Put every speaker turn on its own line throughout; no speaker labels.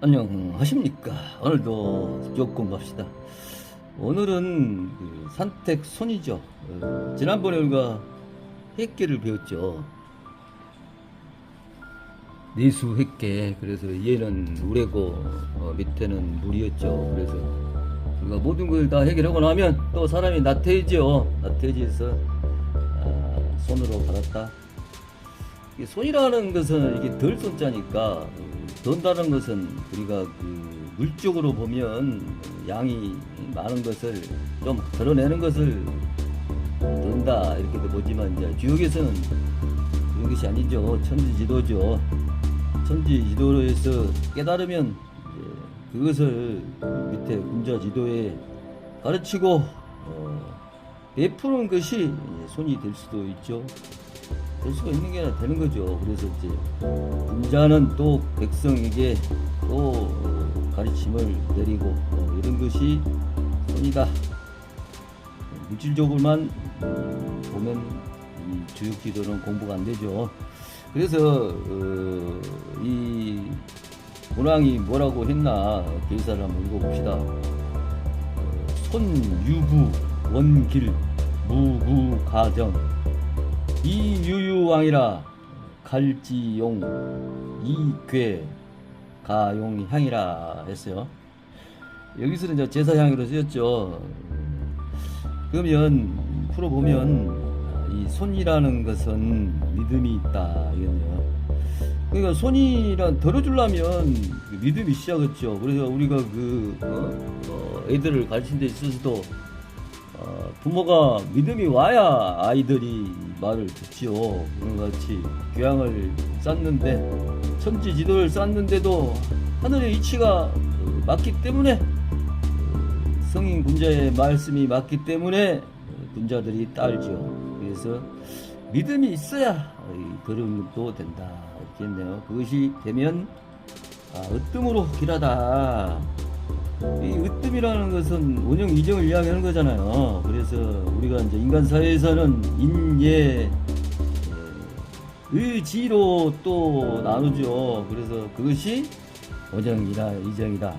안녕하십니까. 오늘도 쭉 공부합시다. 오늘은 산택 손이죠. 지난번에 우리가 핵계를 배웠죠. 내수 핵계. 그래서 얘는 우레고 밑에는 물이었죠. 그래서 우리가 모든 걸 다 해결하고 나면 또 사람이 나태해져. 나태해져서 손으로 갈았다. 손이라는 것은 이게 덜 손자니까, 돈다는 것은 우리가 물적으로 보면 양이 많은 것을 좀 덜어내는 것을 돈다 이렇게도 보지만, 이제 주역에서는 그런 것이 아니죠. 천지지도죠. 천지지도로 해서 깨달으면 그것을 밑에 군자지도에 가르치고 베푸는 것이 손이 될 수도 있죠. 될 수가 있는 게 아니라 되는 거죠. 그래서 이제 군자는 또 백성에게 또 가르침을 내리고 이런 것이 손이다. 물질적으로만 보면 이 주역지도는 공부가 안 되죠. 그래서 이 문왕이 뭐라고 했나 계사를 한번 읽어봅시다. 손유부 원길 무구가정 이유유왕이라 갈지용 이괴 가용향이라 했어요. 여기서는 이제 제사향으로 쓰였죠. 그러면 풀어보면 이 손이라는 것은 믿음이 있다 이거네요. 그러니까 손이란 덜어주려면 믿음이 있어야겠죠. 그래서 우리가 애들을 가르치는 데 있어서도 부모가 믿음이 와야 아이들이 말을 듣지요. 그런 것 같이 교양을 쌓는데, 천지지도를 쌓는데도 하늘의 이치가 맞기 때문에, 성인 군자의 말씀이 맞기 때문에 군자들이 따르죠. 그래서 믿음이 있어야 그런 것도 된다 이렇게 했네요. 그것이 되면 으뜸으로 길하다. 이 으뜸이라는 것은 원형 이정을 이야기하는 거잖아요. 그래서 우리가 이제 인간 사회에서는 인예 의지로 또 나누죠. 그래서 그것이 원형이다 이정이다.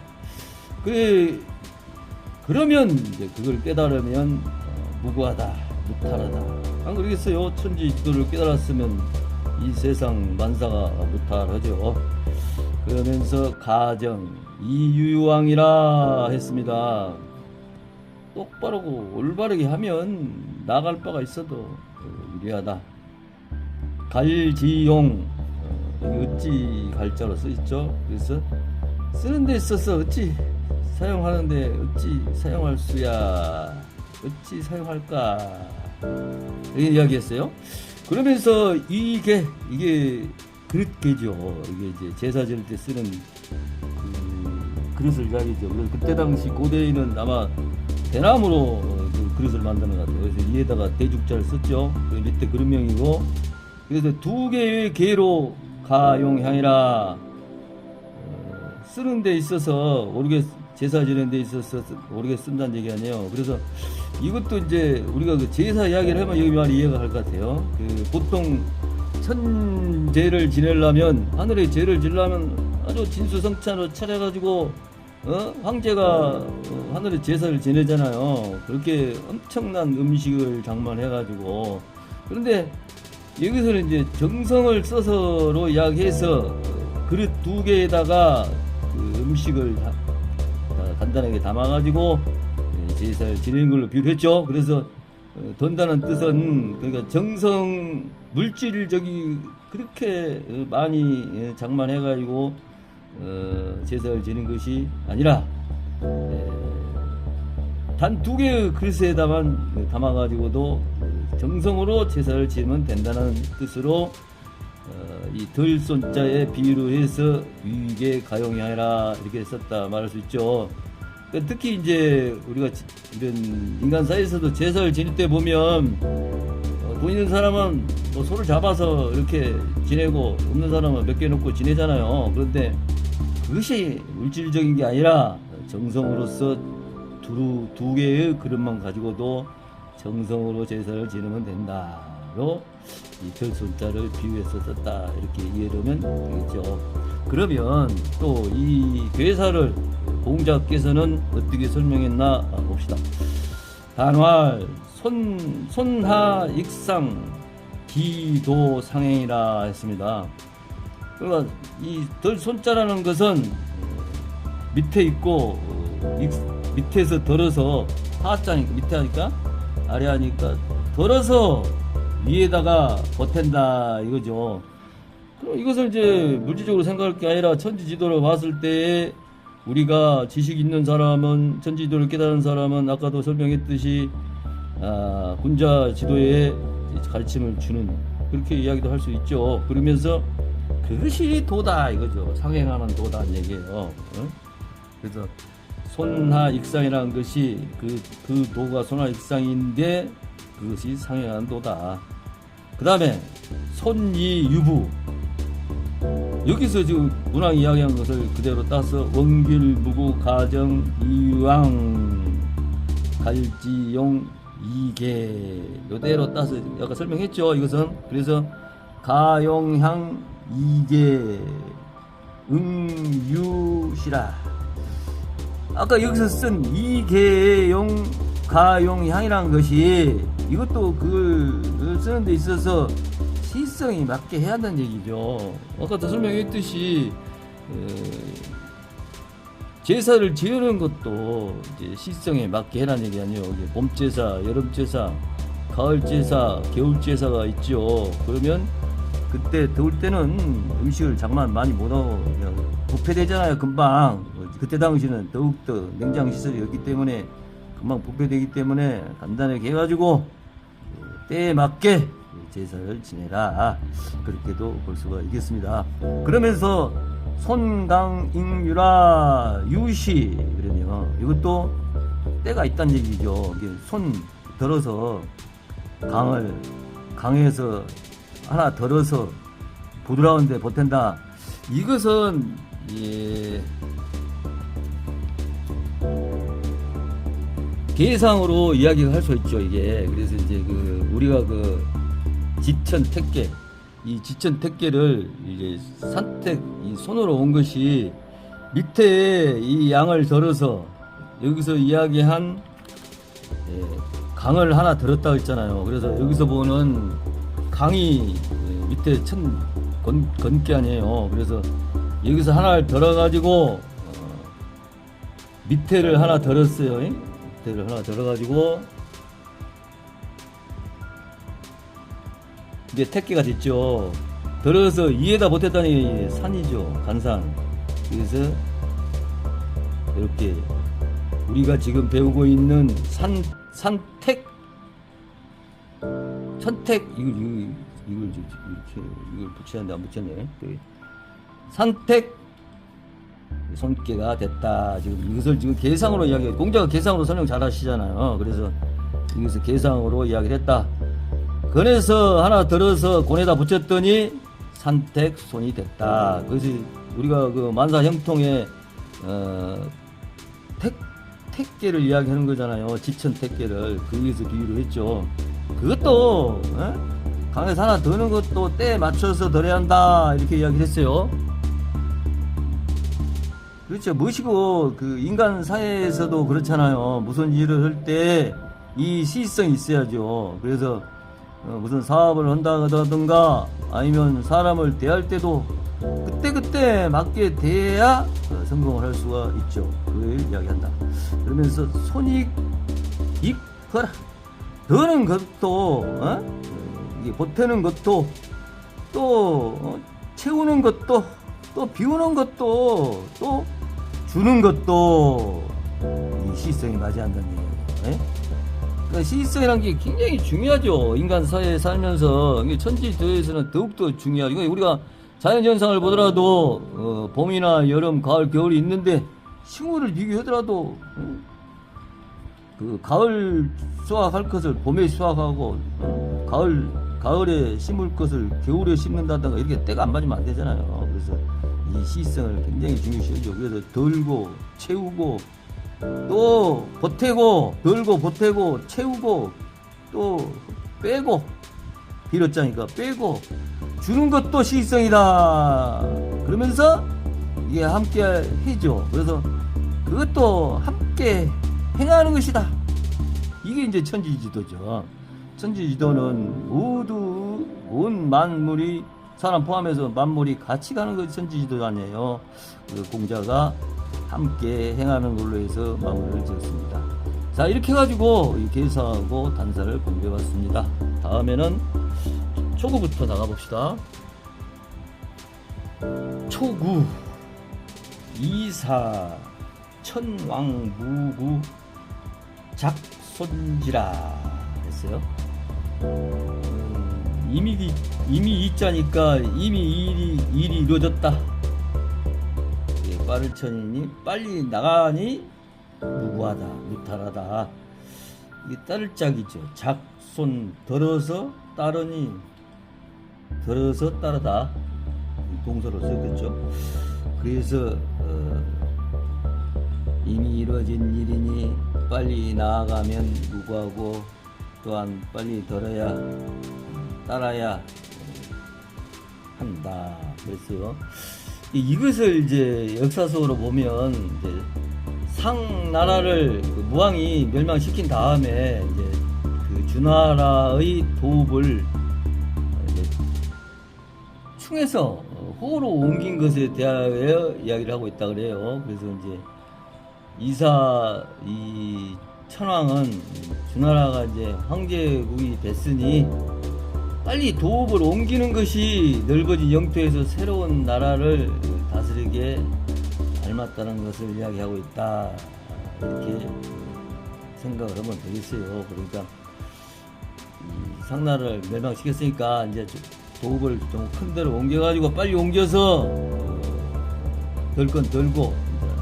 그러면 이제 그걸 깨달으면 무구하다 무탈하다 안 그러겠어요? 천지지도를 깨달았으면 이 세상 만사가 무탈하죠. 그러면서 가정 이유유왕이라 했습니다. 똑바르고 올바르게 하면 나갈 바가 있어도 유리하다. 갈지용 어찌 갈자로 쓰있죠. 그래서 쓰는 데 있어서 어찌 사용하는데 어찌 사용할 수야 어찌 사용할까 이렇게 이야기했어요. 그러면서 이게 그릇개죠. 이게 이제 제사 지낼 때 쓰는 그릇을 이야기죠. 그래서 그때 당시 고대인은 아마 대나무로 그릇을 만드는 것 같아요. 그래서 위에다가 대죽자를 썼죠. 그 밑에 그릇명이고, 그래서 두 개의 개로 가용향이라 쓰는 데 있어서 오르게 제사 지내는 데 있어서 오르게 쓴다는 얘기 아니에요. 그래서 이것도 이제 우리가 그 제사 이야기를 하면 여기 말이 이해가 갈 것 같아요. 보통 천제를 지내려면, 하늘의 제를 지내려면 아주 진수성찬으로 차려가지고 황제가 하늘의 제사를 지내잖아요. 그렇게 엄청난 음식을 장만해가지고. 그런데 여기서는 이제 정성을 써서로 이야기해서 그릇 두 개에다가 음식을 간단하게 담아가지고 제사를 지내는 걸로 비유했죠. 그래서 돈다는 뜻은 그러니까 정성 물질적이 그렇게 많이 장만해가지고 제사를 지는 것이 아니라 단 두 개의 그릇에다만 담아가지고도 정성으로 제사를 지내면 된다는 뜻으로 이 덜손자에 비유로 해서 유익에 가용하여라 이렇게 썼다 말할 수 있죠. 특히 이제 우리가 이런 인간 사이에서도 제사를 지낼 때 보면 돈 있는 사람은 뭐 소를 잡아서 이렇게 지내고 없는 사람은 몇 개 놓고 지내잖아요. 그런데 그것이 물질적인 게 아니라 정성으로서 두 개의 그릇만 가지고도 정성으로 제사를 지내면 된다로 이 덜손자를 비유해서 썼다 이렇게 이해하면 되겠죠.
그러면 또 이 괴사를 공자께서는 어떻게 설명했나 봅시다. 단활 손하익상 기도상행이라 했습니다. 그러니까 이 덜 손자라는 것은 밑에 있고 밑에서 덜어서 하자니까 밑에 하니까 아래 하니까 덜어서 위에다가 보탠다 이거죠. 그럼 이것을 이제 물질적으로 생각할 게 아니라 천지지도를 봤을 때 우리가 지식 있는 사람은 천지지도를 깨달은 사람은 아까도 설명했듯이 군자 지도에 가르침을 주는 그렇게 이야기도 할 수 있죠. 그러면서 그것이 도다 이거죠. 상행하는 도다는 얘기예요. 그래서 손하익상이라는 것이 그 도가 손하익상인데 그것이 상행하는 도다. 그 다음에 손이유부, 여기서 지금 문왕이 이야기한 것을 그대로 따서 원길무구 가정 이왕 갈지용 이계 요대로 따서 아까 설명했죠. 이것은 그래서 가용향 이계 응유시라. 아까 여기서 쓴 이계용 가용향이라는 것이 이것도 그걸 쓰는 데 있어서 시성이 맞게 해야 한다는 얘기죠. 아까도 설명했듯이 제사를 지으는 것도 이제 시성에 맞게 해라는 얘기 아니에요. 봄 제사, 여름 제사, 가을 제사, 겨울 제사가 있죠. 그러면 그때 더울 때는 음식을 장만 많이 못 하고 그냥 부패되잖아요. 금방. 그때 당시는 더욱더 냉장 시설이 없기 때문에 금방 부패되기 때문에 간단하게 해가지고 때에 맞게 제사를 지내라. 그렇게도 볼 수가 있겠습니다. 그러면서 손강잉유라 유시 그러네요. 이것도 때가 있다는 얘기죠. 이게 손 덜어서 강에서 하나 덜어서 부드러운데 보탠다. 이것은 계상으로 이야기를 할 수 있죠. 이게 그래서 이제 우리가 지천택계, 이 지천택계를 이제 산택 이 손으로 온 것이 밑에 이 양을 덜어서 여기서 이야기한 강을 하나 들었다고 했잖아요. 그래서 여기서 보는 강이 밑에 건기 아니에요. 그래서 여기서 하나를 덜어가지고 밑에를 하나 덜었어요. 밑에를 하나 덜어가지고 이제 택계가 됐죠. 덜어서 위에다 못했다니 산이죠. 간산. 그래서 이렇게 우리가 지금 배우고 있는 산택 천택 이걸 붙이는데 안 붙였네. 산택 손께가 됐다. 지금 이것을 지금 계상으로 이야기. 공자가 계상으로 설명 잘 하시잖아요. 그래서 이것을 계상으로 이야기를 했다. 그래서 하나 들어서 곤에다 붙였더니 산택 손이 됐다. 그것이 우리가 만사 형통의 택계를 이야기하는 거잖아요. 지천 택계를 거기서 비유를 했죠. 그것도 강에서 하나 드는 것도 때에 맞춰서 덜어야 한다 이렇게 이야기를 했어요. 그렇죠. 무엇이고 인간 사회에서도 그렇잖아요. 무슨 일을 할 때 이 시성이 있어야죠. 그래서 무슨 사업을 한다든가 아니면 사람을 대할 때도 그때 맞게 대해야 성공을 할 수가 있죠. 그걸 이야기한다. 그러면서 손익익허라. 드는 것도 이게 보태는 것도 또 채우는 것도 또 비우는 것도 또 주는 것도 이 시성이 맞이한다는 얘기예요. 그러니까 시성이라는 게 굉장히 중요하죠. 인간 사회에 살면서 천지도에서는 더욱더 중요하죠. 우리가 자연현상을 보더라도 봄이나 여름, 가을, 겨울이 있는데 식물을 비교하더라도 가을 수확할 것을 봄에 수확하고 가을에 심을 것을 겨울에 심는다든가 이렇게 때가 안 맞으면 안 되잖아요. 그래서 이 시성을 굉장히 중요시하죠. 그래서 덜고 채우고 또 보태고 덜고 보태고 채우고 또 빼고 빌었자니까 빼고 주는 것도 시성이다.
그러면서 이게 함께 해죠. 그래서 그것도 함께 행하는 것이다. 이게 이제 천지지도죠. 천지지도는 모두 온 만물이 사람 포함해서 만물이 같이 가는 것이 천지지도 아니에요. 그 공자가 함께 행하는 걸로 해서 마무리를 지었습니다. 자, 이렇게 해가지고 이 계사하고 단사를 공부해봤습니다. 다음에는 초구부터 나가봅시다. 초구 이사 천왕무구 작손지라 했어요. 이미 이자니까 이미 일이 이루어졌다. 빠를 천이니 빨리 나가니 무구하다, 무탈하다. 이게 따를 짝이죠. 작손 들어서 따르니 들어서 따르다. 동사로 쓰겠죠. 그래서 이미 이루어진 일이니 빨리 나아가면 무구하고 또한 빨리 들어야 따라야 한다. 그랬어요. 이것을 이제 역사 속으로 보면 이제 상나라를 그 무왕이 멸망시킨 다음에 이제 그 주나라의 도읍을 이제 충에서 호로 옮긴 것에 대하여 이야기를 하고 있다 그래요. 그래서 이제 이 천왕은 주나라가 이제 황제국이 됐으니 빨리 도읍을 옮기는 것이 넓어진 영토에서 새로운 나라를 다스리게 닮았다는 것을 이야기하고 있다. 이렇게 생각을 하면 되겠어요. 그러니까 이 상나라를 멸망시켰으니까 이제 도읍을 좀 큰 데로 옮겨가지고 빨리 옮겨서 덜 건 덜고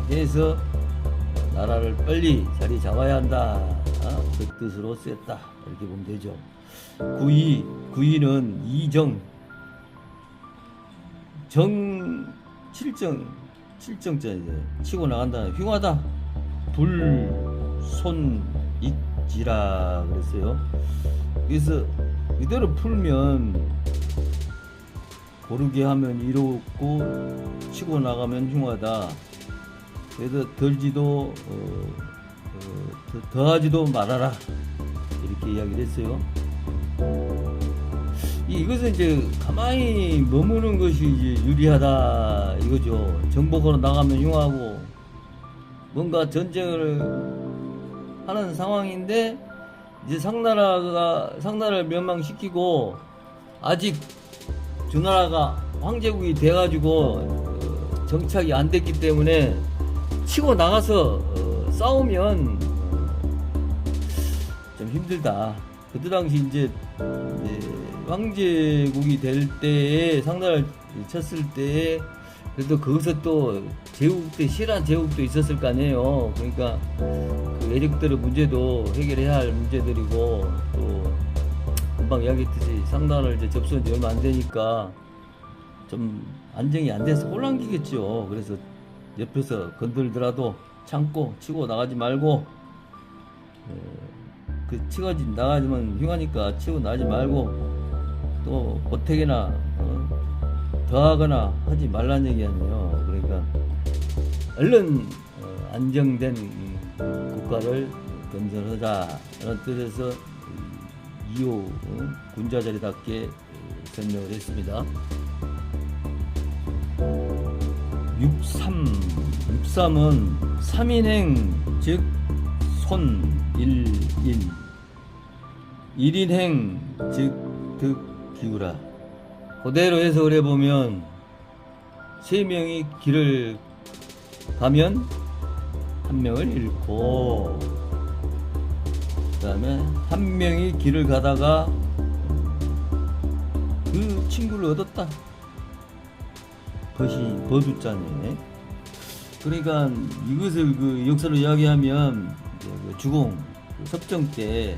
해서 나라를 빨리 자리 잡아야 한다. 그 뜻으로 쓰였다. 이렇게 보면 되죠. 구이는 이정, 칠정자인데 치고 나간다는 흉하다. 불손익지라 그랬어요. 그래서 이대로 풀면 고르게 하면 이롭고 치고 나가면 흉하다. 그래서 덜지도 더하지도 말아라. 이렇게 이야기를 했어요. 이것은 이제 가만히 머무는 것이 이제 유리하다 이거죠. 정복으로 나가면 흉하고 뭔가 전쟁을 하는 상황인데 이제 상나라를 멸망시키고 아직 주나라가 황제국이 돼가지고 정착이 안 됐기 때문에 치고 나가서 싸우면 좀 힘들다. 그때 당시 이제 황제국이 될 때에 상나라를 쳤을 때에 그래도 거기서 또 실한 제국도 있었을 거 아니에요. 그러니까 그 외적들의 문제도 해결해야 할 문제들이고 또 금방 이야기했듯이 상나라를 이제 접수한 지 얼마 안 되니까 좀 안정이 안 돼서 혼란기겠죠. 그래서 옆에서 건들더라도 참고 치고 나가지 말고 치고 나가지면 흉하니까 치고 나가지 말고 또 어떻게나 더하거나 하지 말란 얘기 아니에요. 그러니까 얼른 안정된 국가를 건설하자라는 뜻에서 2호 군자자리답게 설명을 했습니다. 63은 3인행 즉 손일인 1인행 즉 득기우라. 그대로 해석을 해보면 3명이 길을 가면 1명을 잃고 그 다음에 1명이 길을 가다가 그 친구를 얻었다. 버두자네. 그러니까 이것을 그 역사로 이야기하면 그 주공 섭정 때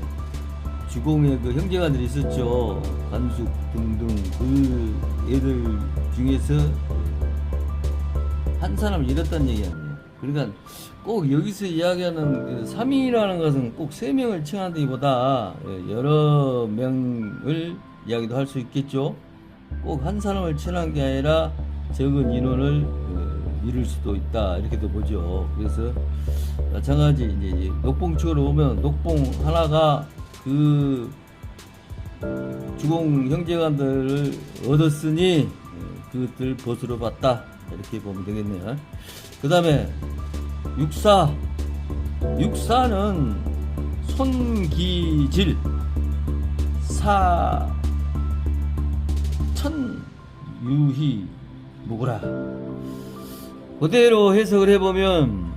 주공의 그 형제가들이 있었죠. 관숙 등등 그 애들 중에서 한 사람을 잃었다는 얘기 아니에요. 그러니까 꼭 여기서 이야기하는 그 3인이라는 것은 꼭 3명을 칭한다기보다 여러 명을 이야기도 할 수 있겠죠. 꼭 한 사람을 칭한 게 아니라
적은 인원을 이룰 수도 있다 이렇게도 보죠. 그래서 마찬가지 이제 녹봉축으로 보면 녹봉 하나가 그 주공 형제간들을 얻었으니 그것들 보수로 봤다 이렇게 보면 되겠네요. 그 다음에 육사는 손기질 사천유희 무구라. 그대로 해석을 해보면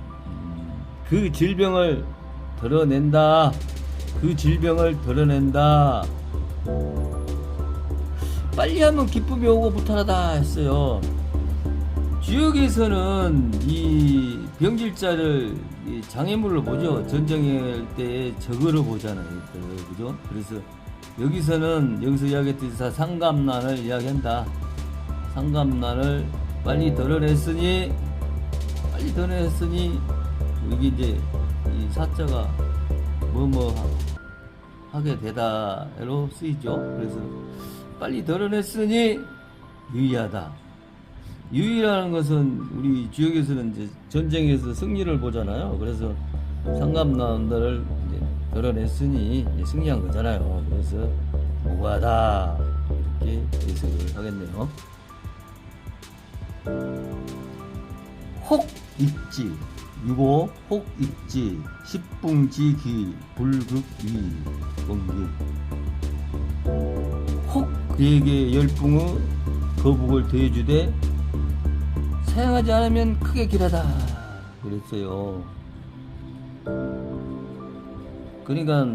그 질병을 드러낸다. 빨리 하면 기쁨이 오고 무탈하다 했어요. 주역에서는 이 병질자를 이 장애물로 보죠. 전쟁할 때 적으로 보잖아요. 그죠? 그래서 여기서 이야기했듯이 상감난을 이야기한다. 상감난을 빨리 드러냈으니 여기 이제 이 사자가 뭐뭐 하게 되다로 쓰이죠. 그래서 빨리 드러냈으니 유의하다. 유의라는 것은 우리 주역에서는 이제 전쟁에서 승리를 보잖아요. 그래서 상감난들을 이제 드러냈으니 이제 승리한 거잖아요. 그래서 무과하다 이렇게 해석을 하겠네요. 혹익지 유고 혹익지 십붕지기 불극위 공기 혹 그에게 열풍의 거북을 더해주되 사용하지 않으면 크게 길하다 그랬어요. 그러니까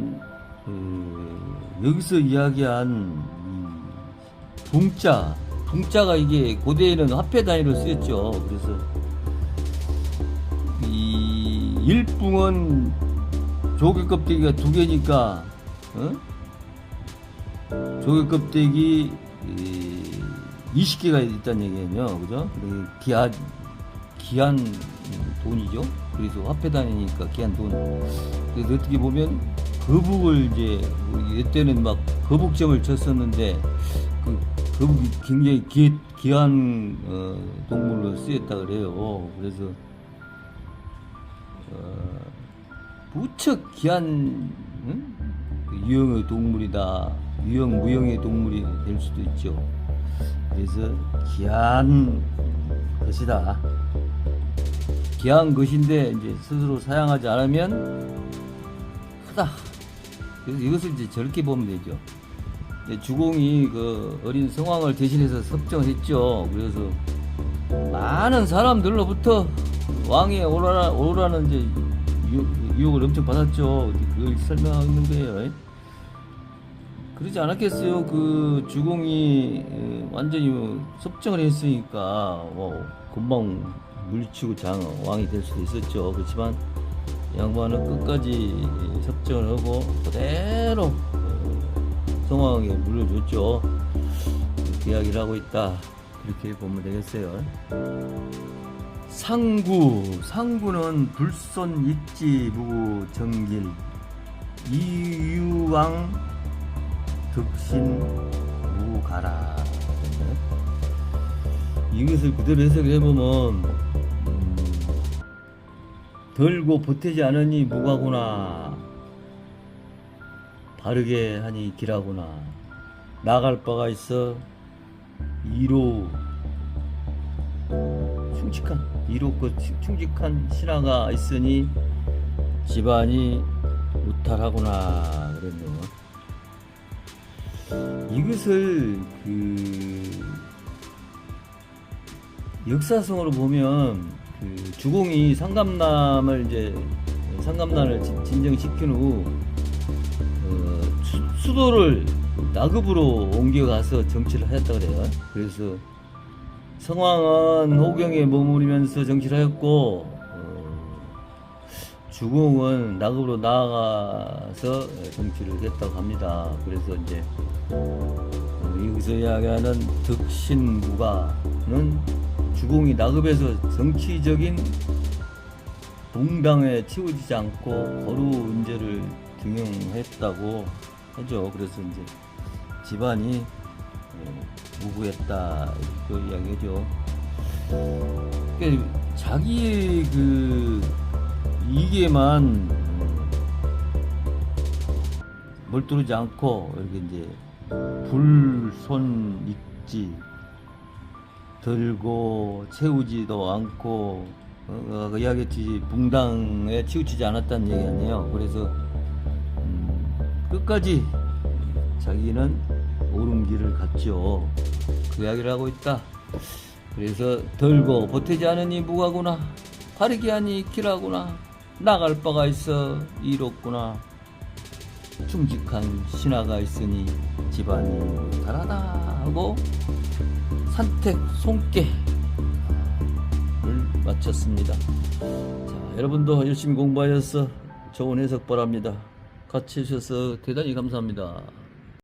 여기서 이야기한 붕자가 이게 고대에는 화폐 단위로 쓰였죠. 그래서 이 일붕은 조개 껍데기가 2개니까 조개 껍데기 20개가 있다는 얘기예요. 그죠? 귀한 돈이죠. 그래서 화폐 단위니까 귀한 돈. 그래서 어떻게 보면 거북을 이제 이때는 막 거북점을 쳤었는데 그 거북이 굉장히 귀한 동물로 쓰였다 그래요. 그래서 무척 귀한 유형의 동물이다. 무형의 동물이 될 수도 있죠. 그래서 귀한 것이다. 귀한 것인데 이제 스스로 사용하지 않으면 크다. 그래서 이것을 이제 저렇게 보면 되죠. 주공이 그 어린 성왕을 대신해서 섭정을 했죠. 그래서 많은 사람들로부터 왕에 오라는 이제 유혹을 엄청 받았죠. 그걸 설명하고 있는 거예요. 그러지 않았겠어요. 그 주공이 완전히 섭정을 했으니까 금방 물리치고 왕이 될 수도 있었죠. 그렇지만 양반은 끝까지 섭정을 하고 그대로 성왕에게 물려줬죠. 이렇게 이야기를 하고 있다. 이렇게 보면 되겠어요. 상구는 불손 익지 무구 정길 이유왕 득신 무가라. 이것을 그대로 해석을 해보면 덜고 보태지 않으니 무가구나. 바르게 하니 길하구나. 나갈 바가 있어 이로 충직한 신하가 있으니 집안이 무탈하구나 그랬네요. 이것을 역사성으로 보면 주공이 상감난을 진정시킨 후 수도를 나급으로 옮겨가서 정치를 하였다 그래요. 그래서 성왕은 호경에 머무르면서 정치를 하였고 주공은 나급으로 나아가서 정치를 했다고 합니다. 그래서 이제 여기서 이야기하는 득신무가는 주공이 나급에서 정치적인 동당에 치우치지 않고 거루운제를 등용했다고 하죠. 그래서 이제 집안이 무구했다 이렇게 이야기하죠.
그러니까 자기의 그 이게만 몰두르지 않고 이렇게 이제 불손익지 들고 채우지도 않고 아까 이야기했지 붕당에 치우치지 않았다는 얘기 아니에요. 그래서 끝까지 자기는 옳은 길을 갔죠. 그 이야기를 하고 있다. 그래서 들고 보태지 않으니 무가구나, 바르게 하니 길하구나, 나갈 바가 있어 이롭구나, 충직한 신하가 있으니 집안이 달하다 하고 산택 손께를 마쳤습니다. 자, 여러분도 열심히 공부하셔서 좋은 해석 바랍니다. 같이 해주셔서 대단히 감사합니다.